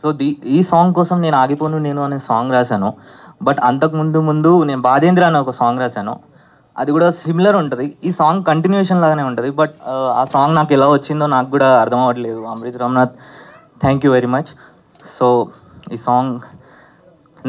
So ఈ song కోసం నేను ఆగిపోను నేను అనే సాంగ్ రాశాను. బట్ అంతకుముందు నేను బాధేంద్ర అనే ఒక సాంగ్ రాశాను. అది కూడా సిమిలర్ ఉంటుంది. ఈ సాంగ్ కంటిన్యూషన్ లాగానే ఉంటుంది. బట్ ఆ సాంగ్ నాకు ఎలా వచ్చిందో నాకు కూడా అర్థం అవ్వట్లేదు. Amrit Ramnath, thank you very much. So ఈ సాంగ్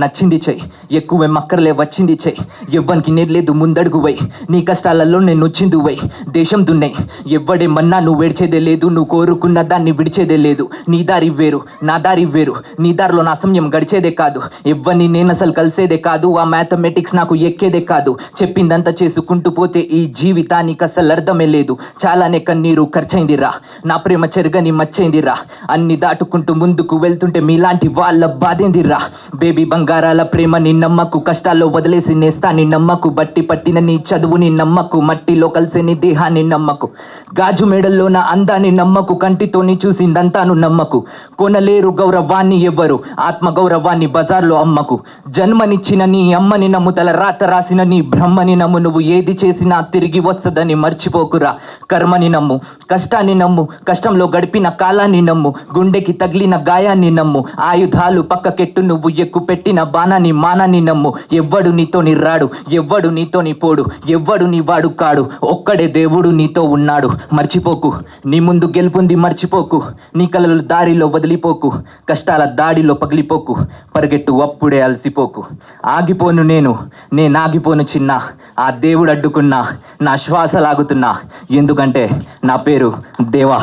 నచ్చింది చెయ్యి, ఎక్కువే మక్కర్లే వచ్చింది చెయ్యి, ఎవ్వనికి నేర్లేదు ముందడుగు వై, నీ కష్టాలలో నేను వచ్చింది వై, దేశం దున్నై ఎవ్వడేమన్నా నువ్వు ఏడ్చేదే లేదు, నువ్వు కోరుకున్న దాన్ని విడిచేదే లేదు, నీ దారి వేరు నా దారి వేరు, నీ దారిలో నా సమయం గడిచేదే కాదు, ఎవ్వని నేను అసలు కలిసేదే కాదు, ఆ మ్యాథమెటిక్స్ నాకు ఎక్కేదే కాదు, చెప్పిందంతా చేసుకుంటూ పోతే ఈ జీవితానికి అసలు అర్థమే లేదు, చాలానే కన్నీరు ఖర్చయిందిరా, నా ప్రేమ చెరగని మచ్చైందిరా, అన్ని దాటుకుంటూ ముందుకు వెళ్తుంటే మీలాంటి వాళ్ళ బాధేందిరా, బేబీ బంగారాల ప్రేమ నీ నమ్మకు, కష్టాల్లో వదిలేసి నేస్తా నీ నమ్మకు, బట్టి పట్టిన నీ చదువుని నమ్మకు, మట్టిలో కలిసే నీ దేహాన్ని నమ్మకు, గాజు మేడల్లో నా అందాన్ని నమ్మకు, కంటితోని చూసిందంతాను నమ్మకు, కొనలేరు గౌరవాన్ని ఎవ్వరు, ఆత్మ గౌరవాన్ని బజార్లో అమ్మకు, జన్మనిచ్చిన నీ అమ్మని నమ్ము, తల రాత రాసిన నీ బ్రహ్మని నమ్ము, నువ్వు ఏది చేసినా తిరిగి వస్తుందని మర్చిపోకురా, కర్మని నమ్ము, కష్టాన్ని నమ్ము, కష్టంలో గడిపిన కాలాన్ని నమ్ము, గుండెకి తగిలిన గాయాన్ని నమ్ము, ఆయుధాలు పక్కకెట్టు, నువ్వు ఎక్కువ పెట్టిన బాణాన్ని మానాన్ని నమ్ము, ఎవ్వడు నీతోని రాడు, ఎవ్వడు నీతోని పోడు, ఎవ్వడు నీ వాడు కాడు, ఒక్కడే దేవుడు నీతో ఉన్నాడు, మర్చిపోకు నీ ముందు గెలుపుంది మర్చిపోకు, నీ కలలు దారిలో వదిలిపోకు, కష్టాల దాడిలో పగిలిపోకు, పరిగెట్టు అప్పుడే అలసిపోకు, ఆగిపోను నేను ఆగిపోను చిన్న, ఆ దేవుడు అడ్డుకున్నా నా శ్వాస లాగుతున్నా, ఎందుకంటే నా పేరు దేవా.